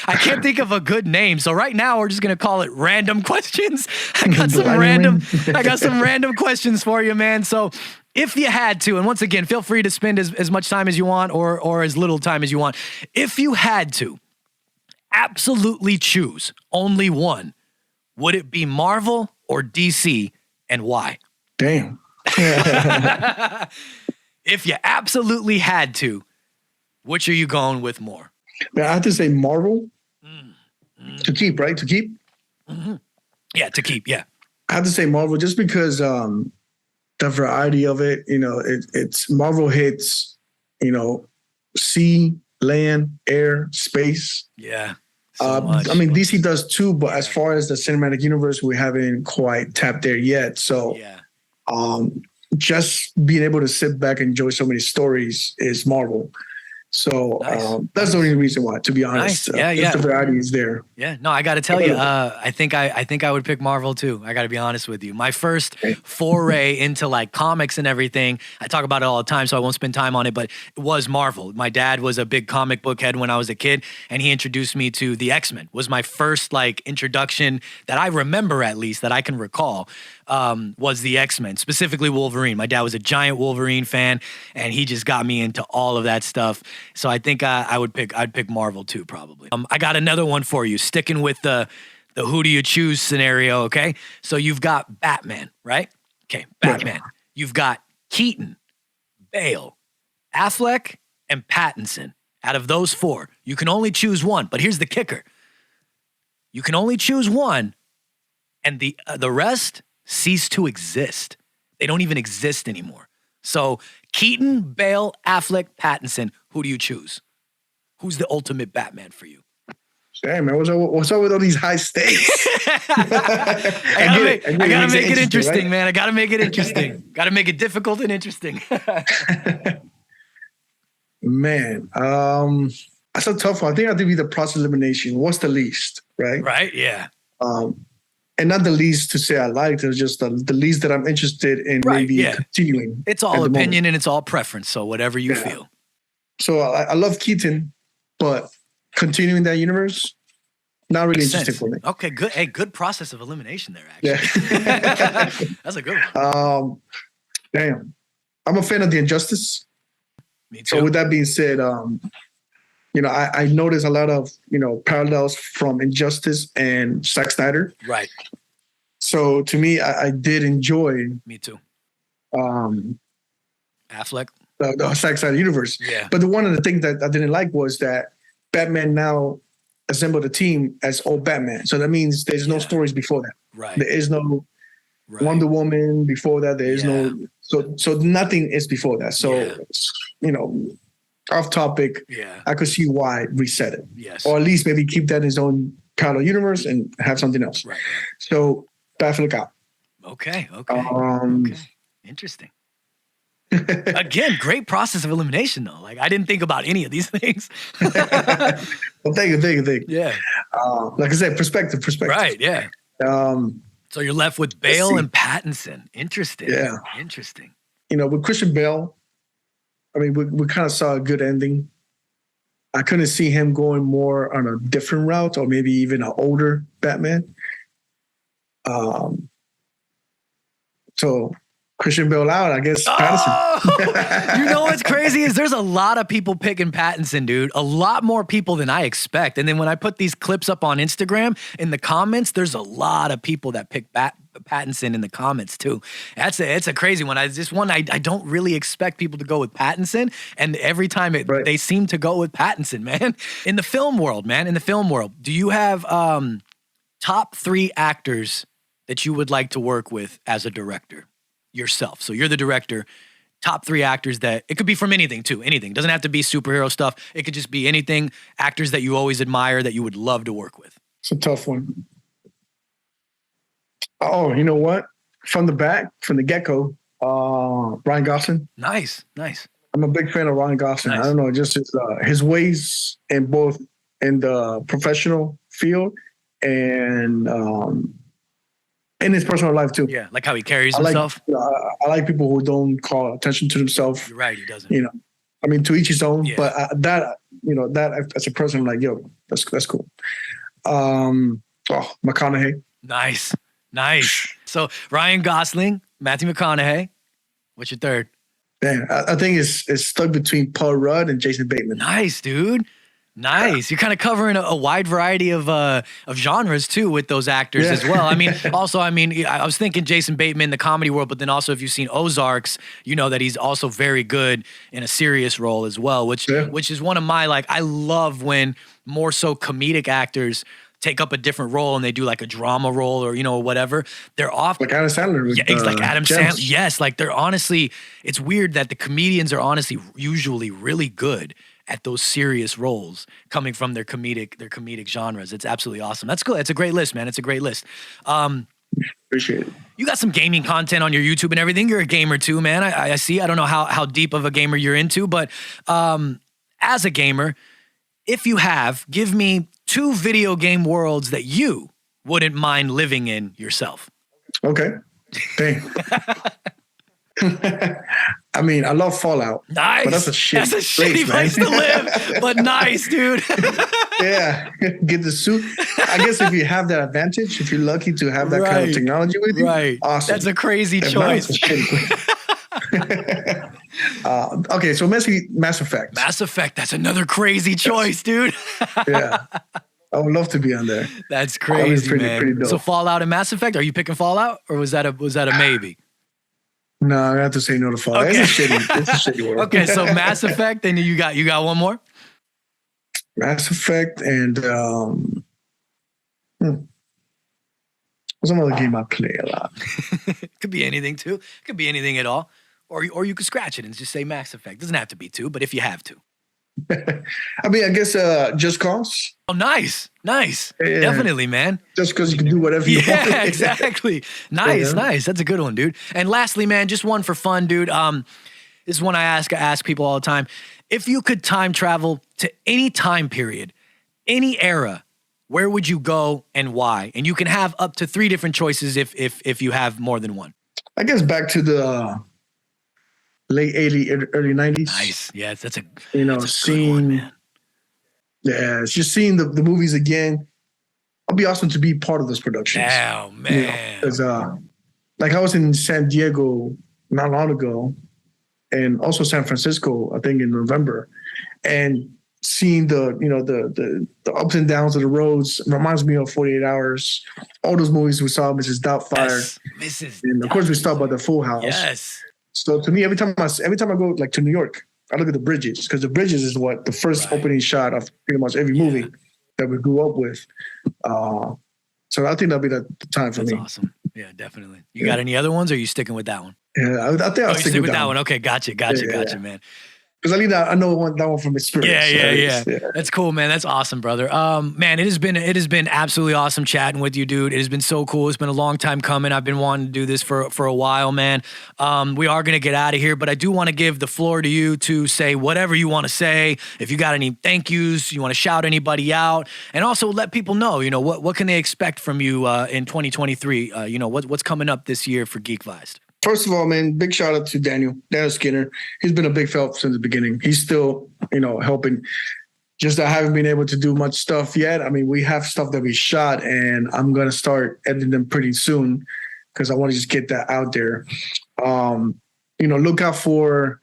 I can't think of a good name. So right now we're just going to call it random questions. I got some random questions for you, man. So if you had to, and once again, feel free to spend as much time as you want or as little time as you want. If you had to absolutely choose only one, would it be Marvel or DC, and why? Damn. If you absolutely had to, which are you going with more? Man, I have to say Marvel. To keep, right? To keep? Mm-hmm. Yeah, to keep, yeah. I have to say Marvel just because the variety of it, it's Marvel hits, sea, land, air, space. Yeah. DC does too, but as far as the cinematic universe, we haven't quite tapped there yet. So, just being able to sit back and enjoy so many stories is Marvel. So that's the only reason why, to be honest. Nice. The variety is there. Yeah, no, I got to tell you, I think I would pick Marvel too. I got to be honest with you. My first foray into like comics and everything, I talk about it all the time, so I won't spend time on it, but it was Marvel. My dad was a big comic book head when I was a kid, and he introduced me to the X-Men. Was my first like introduction that I remember, at least that I can recall, was the X-Men, specifically Wolverine. My dad was a giant Wolverine fan, and he just got me into all of that stuff. So I think I'd pick Marvel too, probably. I got another one for you, sticking with the who do you choose scenario, okay? So you've got Batman, right? Okay, Batman. Yeah. You've got Keaton, Bale, Affleck, and Pattinson. Out of those four, you can only choose one, but here's the kicker. You can only choose one, and the rest cease to exist. They don't even exist anymore. So Keaton, Bale, Affleck, Pattinson, who do you choose? Who's the ultimate Batman for you? Hey, man, what's up with all these high stakes? I gotta make it interesting, right? Man. I gotta make it interesting. Gotta make it difficult and interesting. Man, that's a tough one. I think I have to be the process elimination. What's the least, right? Right, yeah. And not the least to say I liked, it's just the least that I'm interested in continuing. It's all opinion and it's all preference, so whatever you feel. So I love Keaton, but continuing that universe, Not really Makes interesting sense. for me. Okay, good. Hey, good process of elimination there, Yeah. actually. That's a good one. Damn. I'm a fan of the Injustice. Me too. So with that being said, I noticed a lot of, parallels from Injustice and Zack Snyder. Right. So to me, I did enjoy Me too. um, Affleck. the Zack Snyder universe. Yeah. But one of the things that I didn't like was that Batman now assembled a team as old Batman. So that means there's no stories before that. Right. There is no Right. Wonder Woman before that. There is no so nothing is before that. So off topic. Yeah. I could see why reset it. Yes. Or at least maybe keep that in his own parallel universe and have something else. Right. So Batfleck out. Okay. Okay. Interesting. Again, great process of elimination though. Like I didn't think about any of these things. Well, thank you. Yeah. Like I said, perspective. Right. Yeah. So you're left with Bale and Pattinson. Interesting. Yeah. Interesting. With Christian Bale, I mean, we kind of saw a good ending. I couldn't see him going more on a different route or maybe even an older Batman. So Christian Bale out, I guess. Pattinson. You know what's crazy is there's a lot of people picking Pattinson, dude. A lot more people than I expect. And then when I put these clips up on Instagram in the comments, there's a lot of people that pick Pattinson in the comments too. It's a crazy one. I don't really expect people to go with Pattinson, and every time they seem to go with Pattinson, man. In the film world, do you have top 3 actors that you would like to work with as a director? Yourself. So you're the director, top 3 actors that, it could be from anything too, anything. It doesn't have to be superhero stuff. It could just be anything, actors that you always admire that you would love to work with. It's a tough one. Oh, you know what? From the get-go, Ryan Gosling. Nice. I'm a big fan of Ryan Gosling. Nice. I don't know, just his ways in both in the professional field and in his personal life too. Yeah, like how he carries himself. I like people who don't call attention to themselves. You're right, he doesn't. I mean, to each his own. Yeah. But that as a person, I'm like, yo, that's cool. McConaughey. Nice. So Ryan Gosling, Matthew McConaughey. What's your third? Man, I think it's stuck between Paul Rudd and Jason Bateman. Nice, dude. Nice. You're kind of covering a wide variety of genres too with those actors as well. I mean, I was thinking Jason Bateman in the comedy world, but then also if you've seen Ozarks, you know that he's also very good in a serious role as well, which is one of my, I love when more so comedic actors take up a different role and they do like a drama role or, whatever. They're often like Adam Sandler. Yeah, like Adam Sandler. Yes. Like they're honestly, it's weird that the comedians are honestly usually really good at those serious roles coming from their comedic genres. It's absolutely awesome. That's cool. It's a great list, man. It's a great list. Appreciate it. You got some gaming content on your YouTube and everything. You're a gamer too, man. I see. I don't know how deep of a gamer you're into, but as a gamer, if you have, give me 2 video game worlds that you wouldn't mind living in yourself. Okay. Dang. I mean, I love Fallout. Nice. But that's a shitty place to live. But nice, dude. Yeah. Get the suit. I guess if you have that advantage, if you're lucky to have that kind of technology with you, awesome. That's a crazy choice. It's a shitty place. Okay, so Mass Effect. Mass Effect, that's another crazy choice, dude. Yeah. I would love to be on there. That's crazy, man. Pretty dope. So Fallout and Mass Effect, are you picking Fallout or was that a maybe? No, I have to say no to Fallout. Okay. It's a shitty world. Okay, so Mass Effect, and you got one more? Mass Effect and what's another game I play a lot? Could be anything too. Could be anything at all. Or you could scratch it and just say Mass Effect. Doesn't have to be 2, but if you have to. I mean, I guess Just Cause. Oh, nice. Yeah. Definitely, man. Just because you can do whatever you want. Yeah, exactly. Nice. That's a good one, dude. And lastly, man, just one for fun, dude. This is one I ask people all the time. If you could time travel to any time period, any era, where would you go and why? And you can have up to 3 different choices if you have more than one. I guess back to the late 80s, early 90s. Nice. Yeah, that's a seeing, good one, man. Yeah, it's just seeing the movies again It'll be awesome to be part of those productions. Oh, man. Because like I was in San Diego not long ago, and also San Francisco, I think in November, and seeing the ups and downs of the roads reminds me of 48 Hours. All those movies we saw, Mrs. Doubtfire, Yes, Mrs. and of course we stopped by the Full House. Yes. So to me, every time I go like to New York, I look at the bridges, because the bridges is what the first opening shot of pretty much every movie that we grew up with. So I think that'll be the time for me. That's awesome. Yeah, definitely. You got any other ones, or are you sticking with that one? Yeah, I think I'll stick with that one. Okay, gotcha, man. Because I know that one from experience. Yeah. That's cool, man. That's awesome, brother. Man, it has been absolutely awesome chatting with you, dude. It has been so cool. It's been a long time coming. I've been wanting to do this for a while, man. We are gonna get out of here, but I do want to give the floor to you to say whatever you want to say. If you got any thank yous, you want to shout anybody out, and also let people know, what can they expect from you in 2023? What's coming up this year for GeekVised. First of all, man, big shout out to Daniel Skinner. He's been a big help since the beginning. He's still, helping. Just I haven't been able to do much stuff yet. I mean, we have stuff that we shot, and I'm going to start editing them pretty soon because I want to just get that out there. Look out for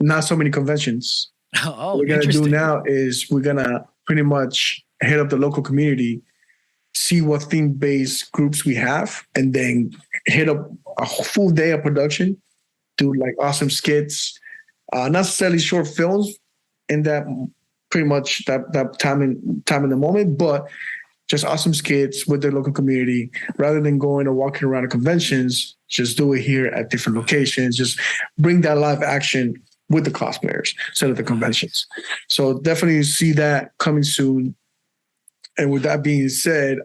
not so many conventions. Oh, what we're going to do now is we're going to pretty much hit up the local community, see what theme-based groups we have, and then hit up a full day of production, do like awesome skits, not necessarily short films in that pretty much that time in the moment, but just awesome skits with the local community. Rather than going or walking around at conventions, just do it here at different locations. Just bring that live action with the cosplayers instead of the conventions. So definitely see that coming soon. And with that being said,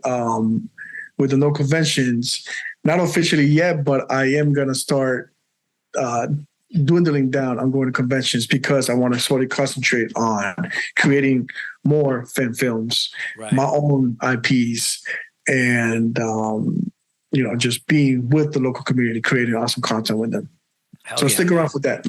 with the no conventions, not officially yet, but I am going to start dwindling down on going to conventions because I want to sort of concentrate on creating more fan films, my own IPs, and, just being with the local community, creating awesome content with them. Stick around for that.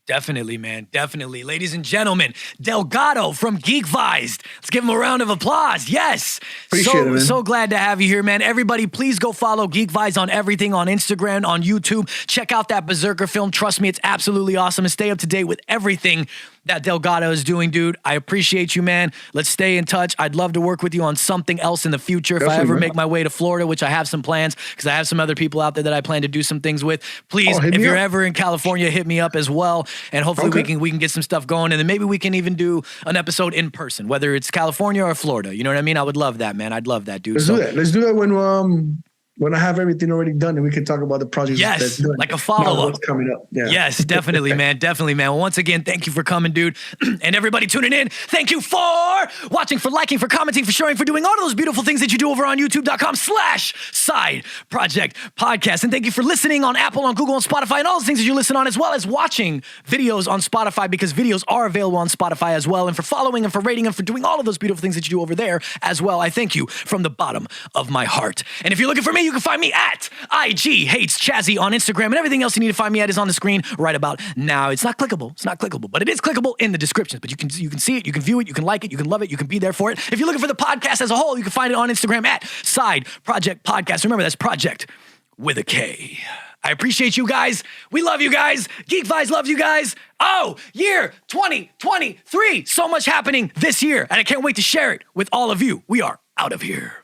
Definitely, man. Definitely. Ladies and gentlemen, Delgado from GeekVised. Let's give him a round of applause. Yes. Appreciate it, man. So glad to have you here, man. Everybody, please go follow GeekVised on everything, on Instagram, on YouTube. Check out that Berserker film. Trust me, it's absolutely awesome. And stay up to date with everything that Delgado is doing, dude. I appreciate you, man. Let's stay in touch. I'd love to work with you on something else in the future. Definitely, if I ever make my way to Florida, which I have some plans because I have some other people out there that I plan to do some things with. Please, if you're ever in California, hit me up as well. And hopefully we can get some stuff going. And then maybe we can even do an episode in person, whether it's California or Florida. You know what I mean? I would love that, man. I'd love that, dude. Let's do that. Let's do that when I have everything already done and we can talk about the projects. Yes, like a follow-up. What's coming up. Yeah. Yes, definitely, man. Definitely, man. Well, once again, thank you for coming, dude. And everybody tuning in, thank you for watching, for liking, for commenting, for sharing, for doing all of those beautiful things that you do over on youtube.com/Side Project Podcast. And thank you for listening on Apple, on Google, on Spotify, and all those things that you listen on, as well as watching videos on Spotify, because videos are available on Spotify as well. And for following and for rating and for doing all of those beautiful things that you do over there as well. I thank you from the bottom of my heart. And if you're looking for me, you can find me at IG Hates Chazzy on Instagram, and everything else you need to find me at is on the screen right about now. It's not clickable, but it is clickable in the descriptions. But you can see it, you can view it, you can like it, you can love it, you can be there for it. If you're looking for the podcast as a whole, you can find it on Instagram at Side Project Podcast. Remember, that's Project with a K. I appreciate you guys. We love you guys. GeekVised loves you guys. Oh, year 2023. So much happening this year, and I can't wait to share it with all of you. We are out of here.